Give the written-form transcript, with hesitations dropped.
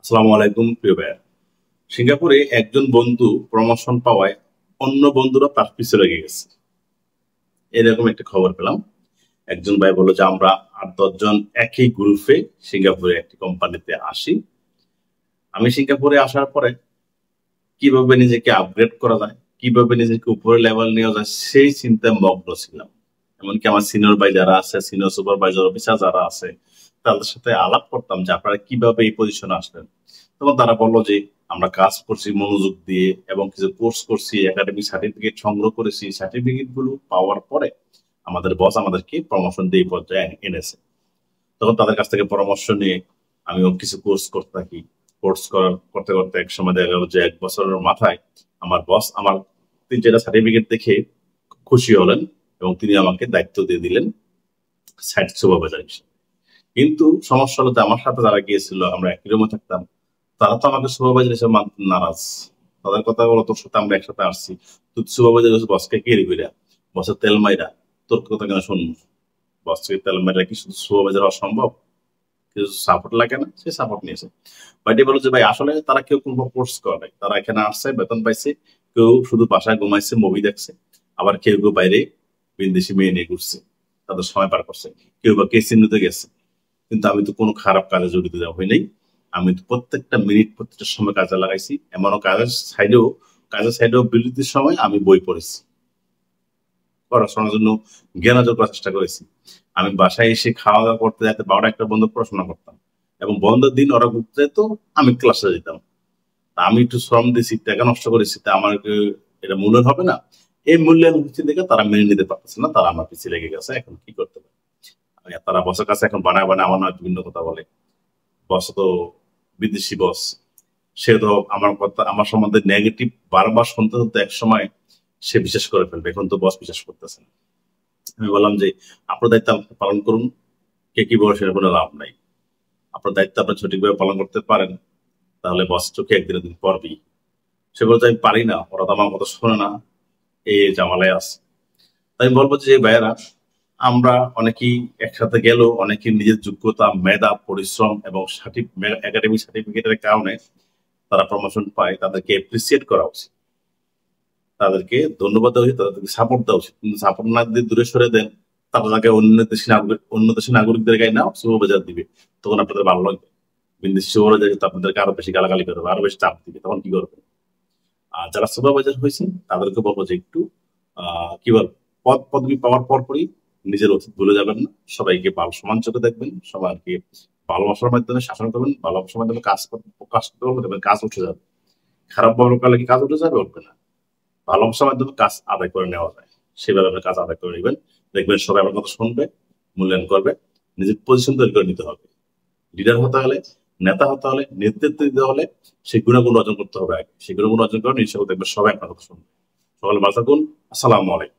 আসসালামু আলাইকুম প্রিয় ভাইয়া। সিঙ্গাপুরে একজন বন্ধু প্রমোশন পাওয়ায় অন্য বন্ধুরা তার পিছে লেগে গেছে। এরকম একটা খবর পেলাম। একজন ভাই বললো যে আমরা ৮-১০ জন একই গ্রুপে সিঙ্গাপুরে একটি কোম্পানিতে আসি। আমি সিঙ্গাপুরে আসার পরে কিভাবে নিজেকে আপগ্রেড করা যায়, কিভাবে নিজেকে উপরে লেভেল নেওয়া যায় সেই চিন্তায় মগ্ন ছিলাম। এমনকি আমার সিনিয়র ভাই যারা আছে, সিনিয়র সুপারভাইজার অফিসার যারা আছে, তাদের সাথে আলাপ করতাম যে আপনারা কিভাবে এই পজিশনে আসলেন। তখন তারা বললো যে আমরা কাজ করছি মনোযোগ দিয়ে এবং কিছু কোর্স করছি, একাডেমিক সার্টিফিকেট সংগ্রহ করেছি, সার্টিফিকেট গুলো পাওয়ার পরে আমাদের বস আমাদেরকে প্রমোশন দিয়ে এই পর্যায়ে এনেছে। তখন তাদের কাছ থেকে পরামর্শ নিয়ে আমিও কিছু কোর্স করতে থাকি। কোর্স করতে করতে এক সময় দেখা গেল যে ১ বছরের মাথায় আমার বস আমার ৩-৪টা সার্টিফিকেট দেখে খুব খুশি হলেন এবং তিনি আমাকে দায়িত্ব দিয়ে দিলেন সাইট সুপারভাইজার হিসেবে। কিন্তু সমস্যা হলো যে আমার সাথে যারা গিয়েছিল, আমরা একই রুমে থাকতাম, তারা তো আমাকে সুপারভাইজার হিসেবে মানতে নারাজ। তাদের কথা বলো, তোর সাথে আমরা একসাথে আসছি, তুই সুপারভাইজার হচ্ছে বসকে কে কইরা, বসের তেল মাইরা তোর কথা কেন শুনবো? বস থেকে তেল মাইরা কি শুধু সুপারভাইজার হওয়া সম্ভব? কিছু সাপোর্ট লাগে না, সে সাপোর্ট নিয়েছে। বাট বলো যে ভাই আসলে তারা কেউ কোনো কোর্স করে নাই, তারা এখানে আসছে, বেতন পাইছে, কেউ শুধু বাসায় ঘুমাইছে, মুভি দেখছে, আবার কেউ কেউ বাইরে বিদেশি মেয়ে নিয়ে ঘুরছে, তাদের সময় পার করছে, কেউ বা কেসিন নিতে গেছে। কিন্তু আমি তো কোনো খারাপ কাজে জড়িত দেওয়া হই নাই। আমি তো প্রত্যেকটা মিনিট প্রত্যেকটা সময় কাজে লাগাইছি। এমনও কাজের সাইডেও বিরতির সময় আমি বই পড়েছি, পড়াশোনার জন্য জ্ঞান অর্জন করার চেষ্টা করেছি। আমি বাসায় এসে খাওয়া দাওয়া করতে যাতে ১২টা-১টা পর্যন্ত পড়াশোনা করতাম এবং বন্ধের দিন ওরা ঘুরতে যেত, আমি ক্লাসে যেতাম। তা আমি একটু শ্রম দিয়েছি, টাকা নষ্ট করেছি, তা আমার এটা মূল্যায়ন হবে না? এই মূল্যায়ন হচ্ছে দেখে তারা মেনে নিতে পারতেছে না, তারা আমার পিছিয়ে লেগে গেছে। এখন কি করতে পারে? তারা বসের কাছে এখন বানায় বানায় আমার নয় বিভিন্ন কথা বলে। বস তো বিদেশি বস, সে তো আমার কথা, আমার সম্বন্ধে নেগেটিভ বারবার শুনতে শুনতে এক সময় সে বিশ্বাস করে ফেলবে। এখন তো বস বিশ্বাস করতেছে না। আমি বললাম যে আপনার দায়িত্ব আপনি পালন করুন, কে কি বলে সেটা কোনো লাভ নাই। আপনার দায়িত্ব আপনি সঠিকভাবে পালন করতে পারেন, তাহলে বস চোখে একদিন একদিন পড়বেই। সে বলছে আমি পারি না, ওরা তো আমার কথা শোনে না, এই জামালায় আছে। তাই আমি বলবো যে ভাইয়েরা, আমরা অনেকেই একসাথে গেলেও অনেকেই নিজের যোগ্যতা, মেধা, পরিশ্রম এবং একাডেমিক সার্টিফিকেটের কারণে তারা প্রমোশন পায়, তাদেরকে এপ্রিসিয়েট করা উচিত, তাদেরকে ধন্যবাদ দেওয়া উচিত, তাদেরকে সাপোর্ট দেওয়া উচিত। কিন্তু সাপোর্ট না দিয়ে দূরে সরে দেন, তারা তাকে অন্য দেশের নাগরিকদের গায়ে নাও সুবাজার দিবে, তখন আপনাদের ভালো লাগবে। বিদেশি সুবাজার কিন্তু আপনাদেরকে আরো বেশি গালাগালি করবে, আরো বেশি চাপ দিবে, তখন কি করবে? আর যারা সুপারভাইজার হয়েছেন তাদেরকে বলবো যে একটু কি বল, পদ পদবি পাওয়ার পরপরই নিজের অতীত ভুলে যাবেন না, সবাইকে সমান চোখে দেখবেন, সবাইকে ভালোবাসার মাধ্যমে শাসন করবেন, ভালোবাসার মাধ্যমে কাজ করতে পারবেন, দেখবেন কাজ উঠে যাবে। খারাপ ব্যবহার করলে কি কাজ উঠে যাবে? উঠবে না। ভালোবাসার মাধ্যমে কাজ আদায় করে নেওয়া যায়, সেভাবে আপনি কাজ আদায় করে নেবেন, দেখবেন সবাই আপনার কথা শুনবে, মূল্যায়ন করবে। নিজের পজিশন তৈরি করে নিতে হবে। লিডার হতে হলে, নেতা হতে হলে, নেতৃত্ব দিতে হলে সেই গুণাগুণ অর্জন করতে হবে আগে। সেই গুণাগুণ অর্জন করেন, ইনশাআল্লাহ দেখবেন সবাই আপনার কথা শুনবে। সকালে ভালো থাকুন। আসসালামু আলাইকুম।